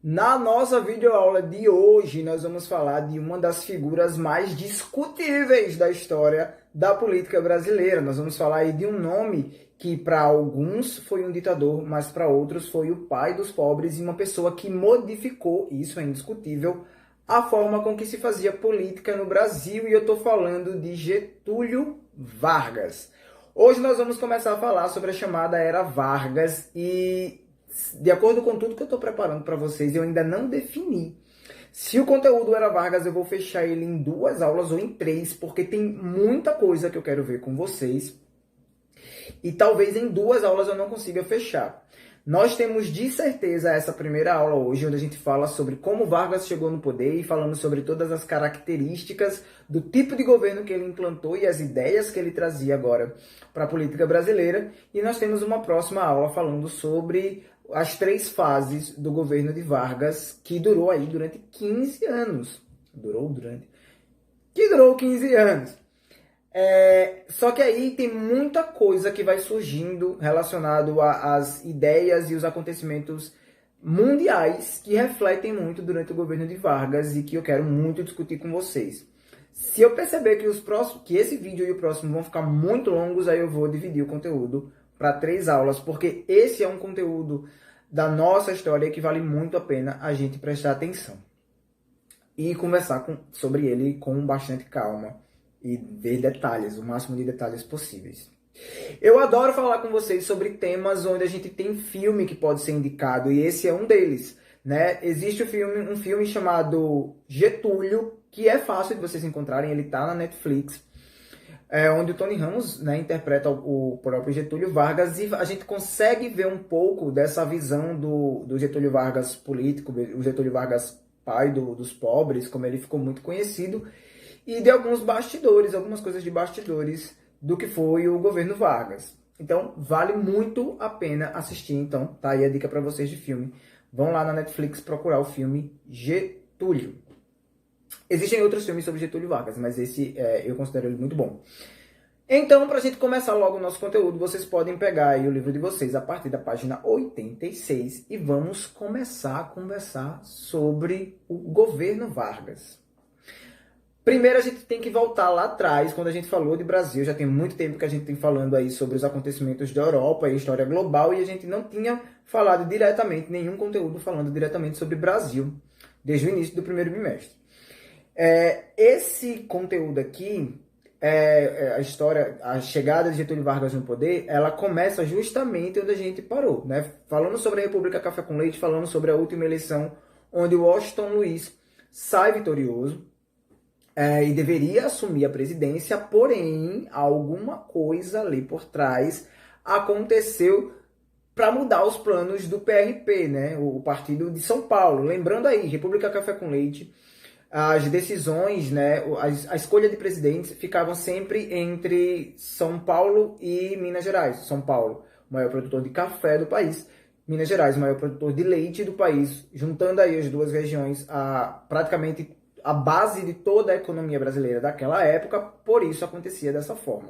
Na nossa videoaula de hoje, nós vamos falar de uma das figuras mais discutíveis da história da política brasileira. Nós vamos falar aí de um nome que para alguns foi um ditador, mas para outros foi o pai dos pobres e uma pessoa que modificou, isso é indiscutível, a forma com que se fazia política no Brasil. E eu estou falando de Getúlio Vargas. Hoje nós vamos começar a falar sobre a chamada Era Vargas e, de acordo com tudo que eu estou preparando para vocês, eu ainda não defini se o conteúdo Era Vargas eu vou fechar ele em 2 aulas ou em 3, porque tem muita coisa que eu quero ver com vocês e talvez em 2 aulas eu não consiga fechar. Nós temos de certeza essa primeira aula hoje, onde a gente fala sobre como Vargas chegou no poder e falamos sobre todas as características do tipo de governo que ele implantou e as ideias que ele trazia agora para a política brasileira. E nós temos uma próxima aula falando sobre as 3 fases do governo de Vargas, que durou aí durante 15 anos. Durou 15 anos. Só que aí tem muita coisa que vai surgindo relacionado às ideias e os acontecimentos mundiais que refletem muito durante o governo de Vargas e que eu quero muito discutir com vocês. Se eu perceber que esse vídeo e o próximo vão ficar muito longos, aí eu vou dividir o conteúdo para 3 aulas, porque esse é um conteúdo da nossa história que vale muito a pena a gente prestar atenção e conversar sobre ele com bastante calma e ver detalhes, o máximo de detalhes possíveis. Eu adoro falar com vocês sobre temas onde a gente tem filme que pode ser indicado, e esse é um deles, né? Existe um filme chamado Getúlio, que é fácil de vocês encontrarem, ele tá na Netflix, onde o Tony Ramos, né, interpreta o próprio Getúlio Vargas, e a gente consegue ver um pouco dessa visão do Getúlio Vargas político, o Getúlio Vargas pai dos pobres, como ele ficou muito conhecido, e de alguns bastidores, algumas coisas de bastidores do que foi o governo Vargas. Então, vale muito a pena assistir. Então, tá aí a dica para vocês de filme. Vão lá na Netflix procurar o filme Getúlio. Existem outros filmes sobre Getúlio Vargas, mas esse eu considero ele muito bom. Então, para a gente começar logo o nosso conteúdo, vocês podem pegar aí o livro de vocês a partir da página 86 e vamos começar a conversar sobre o governo Vargas. Primeiro a gente tem que voltar lá atrás, quando a gente falou de Brasil, já tem muito tempo que a gente tem falando aí sobre os acontecimentos da Europa e história global, e a gente não tinha falado diretamente, nenhum conteúdo falando diretamente sobre Brasil, desde o início do primeiro bimestre. Esse conteúdo aqui, a história, a chegada de Getúlio Vargas no poder, ela começa justamente onde a gente parou, né? Falando sobre a República Café com Leite, falando sobre a última eleição, onde o Washington Luiz sai vitorioso, e deveria assumir a presidência, porém, alguma coisa ali por trás aconteceu para mudar os planos do PRP, né? O Partido de São Paulo. Lembrando aí, República Café com Leite, as decisões, né? A escolha de presidentes ficavam sempre entre São Paulo e Minas Gerais. São Paulo, o maior produtor de café do país. Minas Gerais, o maior produtor de leite do país. Juntando aí as duas regiões, praticamente a base de toda a economia brasileira daquela época, por isso acontecia dessa forma.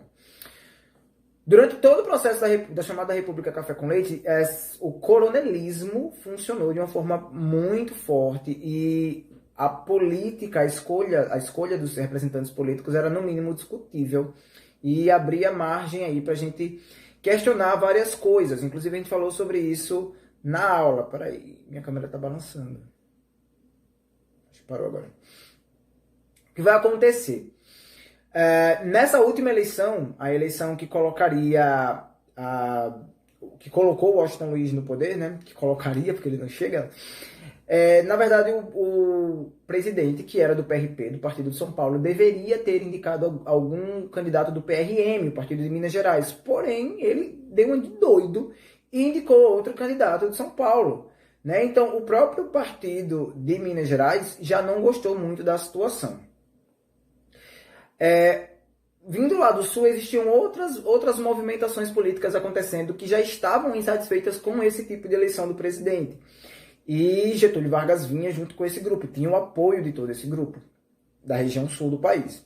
Durante todo o processo da chamada República Café com Leite, o coronelismo funcionou de uma forma muito forte e a política, a escolha dos representantes políticos era no mínimo discutível e abria margem aí para a gente questionar várias coisas. Inclusive a gente falou sobre isso na aula. Peraí, minha câmera está balançando. Acho que parou agora. O que vai acontecer? Nessa última eleição, a eleição que colocaria, que colocou o Washington Luiz no poder, né? Que colocaria, porque ele não chega. Na verdade, o presidente, que era do PRP, do Partido de São Paulo, deveria ter indicado algum candidato do PRM, o Partido de Minas Gerais. Porém, ele deu uma de doido e indicou outro candidato de São Paulo, né? Então, o próprio Partido de Minas Gerais já não gostou muito da situação. Vindo lá do Sul, existiam outras movimentações políticas acontecendo que já estavam insatisfeitas com esse tipo de eleição do presidente. E Getúlio Vargas vinha junto com esse grupo, tinha o apoio de todo esse grupo, da região sul do país.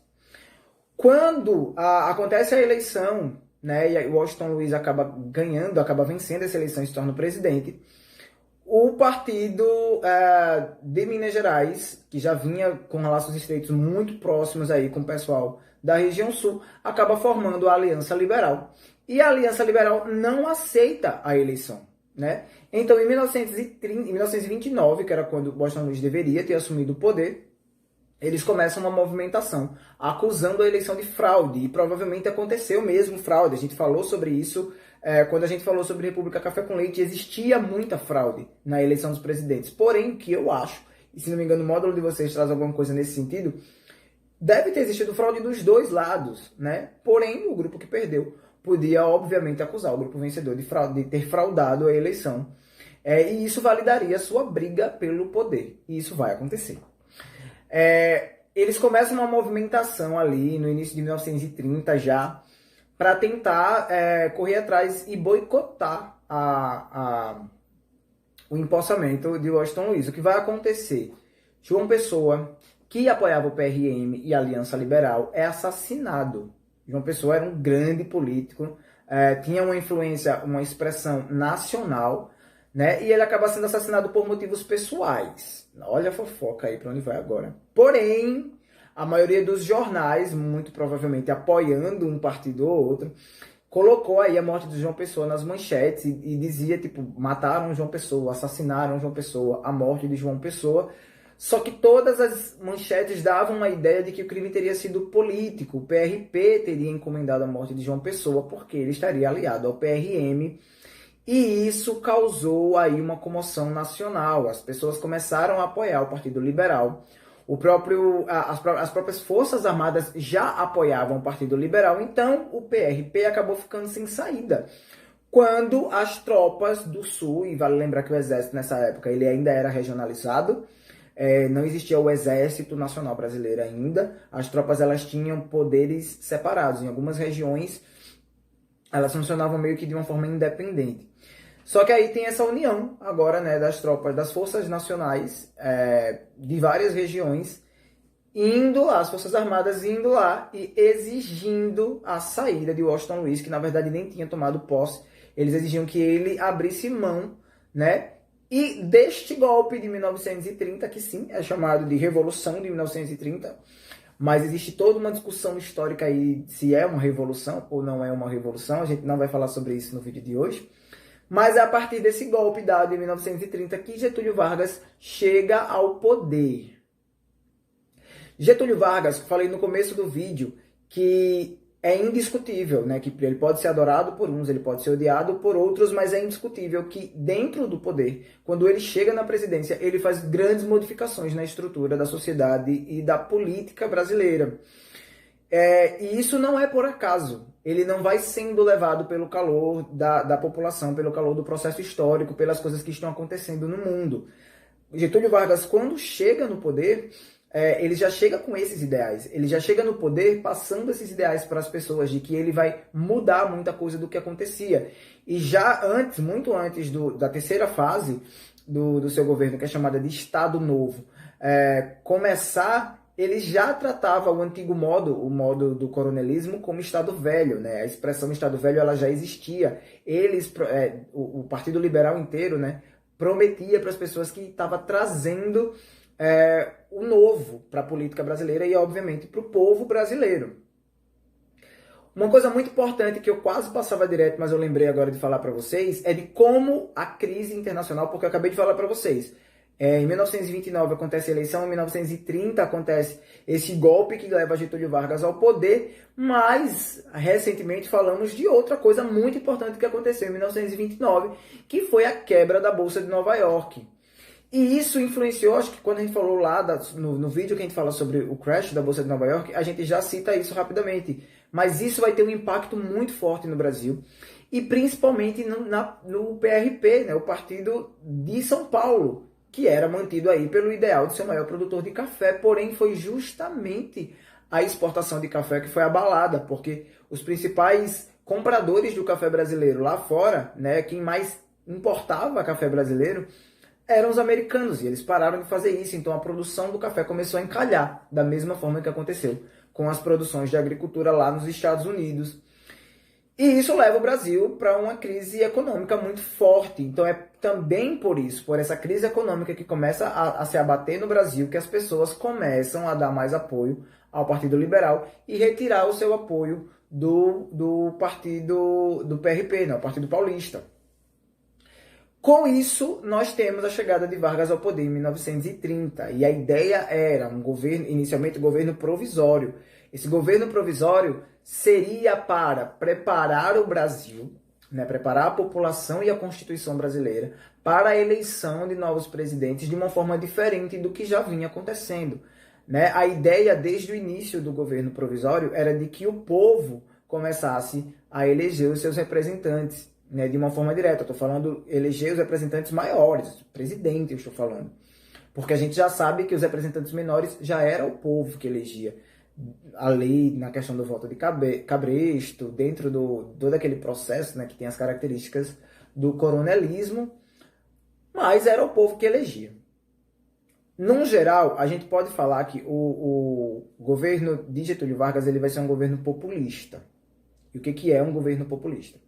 Quando acontece a eleição, né, e o Washington Luiz acaba ganhando, acaba vencendo essa eleição e se torna presidente, O partido de Minas Gerais, que já vinha com laços estreitos muito próximos aí com o pessoal da região sul, acaba formando a Aliança Liberal. E a Aliança Liberal não aceita a eleição, né? Então, em 1929, que era quando Washington Luiz deveria ter assumido o poder, eles começam uma movimentação acusando a eleição de fraude, e provavelmente aconteceu mesmo fraude. A gente falou sobre isso quando a gente falou sobre República Café com Leite. Existia muita fraude na eleição dos presidentes. Porém, o que eu acho, e se não me engano o módulo de vocês traz alguma coisa nesse sentido, deve ter existido fraude dos dois lados, né? Porém, o grupo que perdeu podia, obviamente, acusar o grupo vencedor de ter fraudado a eleição. E isso validaria a sua briga pelo poder. E isso vai acontecer. Eles começam uma movimentação ali no início de 1930 já, para tentar correr atrás e boicotar o empossamento de Washington Luiz. O que vai acontecer? João Pessoa, que apoiava o PRM e a Aliança Liberal, é assassinado. João Pessoa era um grande político, tinha uma influência, uma expressão nacional, né? E ele acaba sendo assassinado por motivos pessoais. Olha a fofoca aí para onde vai agora. Porém, a maioria dos jornais, muito provavelmente apoiando um partido ou outro, colocou aí a morte de João Pessoa nas manchetes e dizia, tipo, mataram João Pessoa, assassinaram João Pessoa, a morte de João Pessoa. Só que todas as manchetes davam a ideia de que o crime teria sido político. O PRP teria encomendado a morte de João Pessoa porque ele estaria aliado ao PRM. E isso causou aí uma comoção nacional. As pessoas começaram a apoiar o Partido Liberal. As próprias Forças Armadas já apoiavam o Partido Liberal, então o PRP acabou ficando sem saída. Quando as tropas do Sul, e vale lembrar que o Exército nessa época ele ainda era regionalizado, não existia o Exército Nacional Brasileiro ainda, as tropas elas tinham poderes separados. Em algumas regiões elas funcionavam meio que de uma forma independente. Só que aí tem essa união agora, né, das tropas, das forças nacionais de várias regiões, as Forças Armadas indo lá e exigindo a saída de Washington Luiz, que na verdade nem tinha tomado posse. Eles exigiam que ele abrisse mão, né, e deste golpe de 1930, que sim, é chamado de Revolução de 1930, mas existe toda uma discussão histórica aí se é uma revolução ou não é uma revolução. A gente não vai falar sobre isso no vídeo de hoje. Mas é a partir desse golpe dado em 1930 que Getúlio Vargas chega ao poder. Getúlio Vargas, falei no começo do vídeo, que é indiscutível, né? Que ele pode ser adorado por uns, ele pode ser odiado por outros, mas é indiscutível que dentro do poder, quando ele chega na presidência, ele faz grandes modificações na estrutura da sociedade e da política brasileira. E isso não é por acaso. Ele não vai sendo levado pelo calor da população, pelo calor do processo histórico, pelas coisas que estão acontecendo no mundo. Getúlio Vargas, quando chega no poder, ele já chega com esses ideais. Ele já chega no poder passando esses ideais para as pessoas, de que ele vai mudar muita coisa do que acontecia. E já antes, muito antes da terceira fase do seu governo, que é chamada de Estado Novo, começar, ele já tratava o antigo modo, o modo do coronelismo, como Estado Velho, né? A expressão Estado Velho ela já existia. O Partido Liberal inteiro, né, prometia para as pessoas que estava trazendo o novo para a política brasileira e, obviamente, para o povo brasileiro. Uma coisa muito importante que eu quase passava direto, mas eu lembrei agora de falar para vocês, é de como a crise internacional, porque eu acabei de falar para vocês, em 1929 acontece a eleição, em 1930 acontece esse golpe que leva Getúlio Vargas ao poder, mas recentemente falamos de outra coisa muito importante que aconteceu em 1929, que foi a quebra da Bolsa de Nova York. E isso influenciou, acho que quando a gente falou lá no vídeo que a gente fala sobre o crash da Bolsa de Nova York, a gente já cita isso rapidamente. Mas isso vai ter um impacto muito forte no Brasil, e principalmente no PRP, né, o Partido de São Paulo, que era mantido aí pelo ideal de ser o maior produtor de café, porém foi justamente a exportação de café que foi abalada, porque os principais compradores do café brasileiro lá fora, né, quem mais importava café brasileiro, eram os americanos, e eles pararam de fazer isso, então a produção do café começou a encalhar, da mesma forma que aconteceu com as produções de agricultura lá nos Estados Unidos. E isso leva o Brasil para uma crise econômica muito forte. Então é também por isso, por essa crise econômica que começa a se abater no Brasil, que as pessoas começam a dar mais apoio ao Partido Liberal e retirar o seu apoio do partido do PRP, não, o Partido Paulista. Com isso, nós temos a chegada de Vargas ao poder em 1930, e a ideia era um governo, inicialmente um governo provisório. Esse governo provisório seria para preparar o Brasil, né, preparar a população e a Constituição brasileira para a eleição de novos presidentes de uma forma diferente do que já vinha acontecendo. Né? A ideia desde o início do governo provisório era de que o povo começasse a eleger os seus representantes, né, de uma forma direta. Eu estou falando eleger os representantes maiores, presidente eu estou falando. Porque a gente já sabe que os representantes menores já era o povo que elegia. A lei, na questão do voto de cabresto, dentro do todo aquele processo, né, que tem as características do coronelismo, mas era o povo que elegia. No geral, a gente pode falar que o governo de Getúlio Vargas ele vai ser um governo populista. E o que é um governo populista?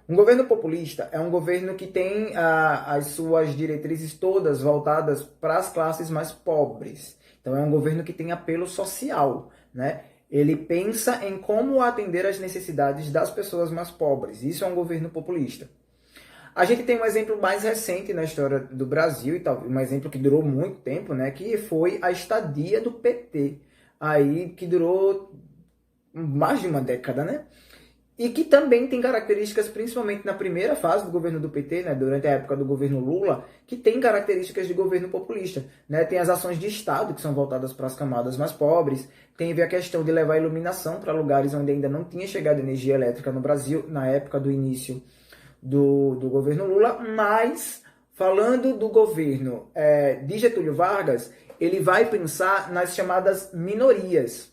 Um governo populista é um governo que tem as suas diretrizes todas voltadas para as classes mais pobres. Então é um governo que tem apelo social, né? Ele pensa em como atender às necessidades das pessoas mais pobres. Isso é um governo populista. A gente tem um exemplo mais recente na história do Brasil, e tal, um exemplo que durou muito tempo, né? Que foi a estadia do PT, aí que durou mais de uma década, né? E que também tem características, principalmente na primeira fase do governo do PT, né, durante a época do governo Lula, que tem características de governo populista. Né? Tem as ações de Estado, que são voltadas para as camadas mais pobres, tem a questão de levar iluminação para lugares onde ainda não tinha chegado energia elétrica no Brasil, na época do início do governo Lula, mas, falando do governo de Getúlio Vargas, ele vai pensar nas chamadas minorias.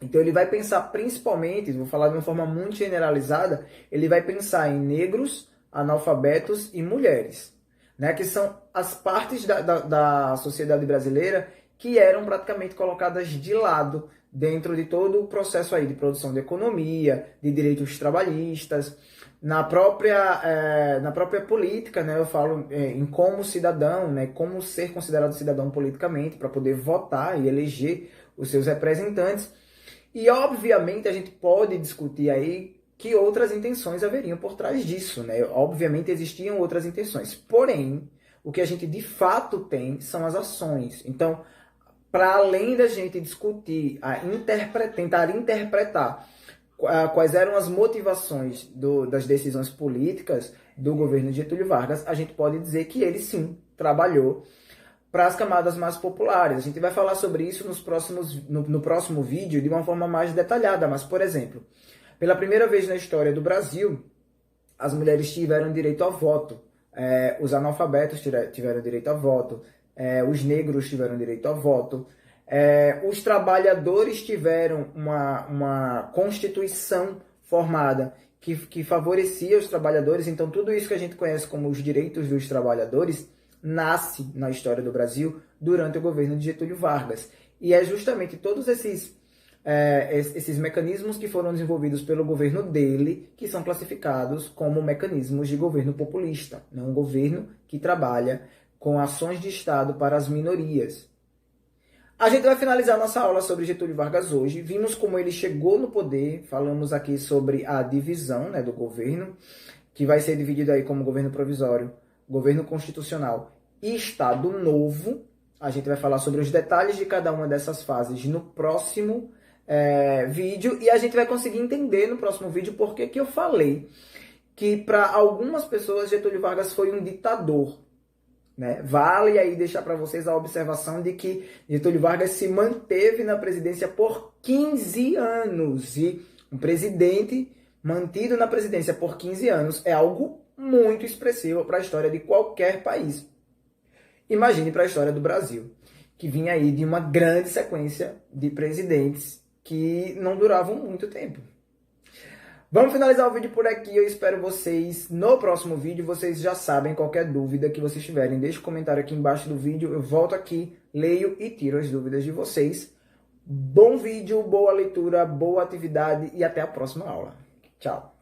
Então ele vai pensar principalmente, vou falar de uma forma muito generalizada, ele vai pensar em negros, analfabetos e mulheres, né, que são as partes da sociedade brasileira que eram praticamente colocadas de lado dentro de todo o processo aí de produção de economia, de direitos trabalhistas, na própria política, né, eu falo em como cidadão, né, como ser considerado cidadão politicamente para poder votar e eleger os seus representantes. E, obviamente, a gente pode discutir aí que outras intenções haveriam por trás disso, né? Obviamente, existiam outras intenções. Porém, o que a gente de fato tem são as ações. Então, para além da gente discutir, tentar interpretar quais eram as motivações das decisões políticas do governo de Getúlio Vargas, a gente pode dizer que ele, sim, trabalhou para as camadas mais populares. A gente vai falar sobre isso no próximo vídeo de uma forma mais detalhada, mas, por exemplo, pela primeira vez na história do Brasil, as mulheres tiveram direito ao voto, os analfabetos tiveram direito ao voto, os negros tiveram direito ao voto, os trabalhadores tiveram uma constituição formada que favorecia os trabalhadores. Então, tudo isso que a gente conhece como os direitos dos trabalhadores nasce na história do Brasil durante o governo de Getúlio Vargas. E é justamente todos esses mecanismos que foram desenvolvidos pelo governo dele que são classificados como mecanismos de governo populista, né? Um governo que trabalha com ações de Estado para as minorias. A gente vai finalizar nossa aula sobre Getúlio Vargas hoje. Vimos como ele chegou no poder, falamos aqui sobre a divisão, né, do governo, que vai ser dividido aí como governo provisório, governo constitucional e Estado Novo. A gente vai falar sobre os detalhes de cada uma dessas fases no próximo vídeo, e a gente vai conseguir entender no próximo vídeo por que eu falei que para algumas pessoas Getúlio Vargas foi um ditador. Né? Vale aí deixar para vocês a observação de que Getúlio Vargas se manteve na presidência por 15 anos, e um presidente mantido na presidência por 15 anos é algo muito expressivo para a história de qualquer país. Imagine para a história do Brasil, que vinha aí de uma grande sequência de presidentes que não duravam muito tempo. Vamos finalizar o vídeo por aqui. Eu espero vocês no próximo vídeo. Vocês já sabem, qualquer dúvida que vocês tiverem, deixe um comentário aqui embaixo do vídeo. Eu volto aqui, leio e tiro as dúvidas de vocês. Bom vídeo, boa leitura, boa atividade e até a próxima aula. Tchau!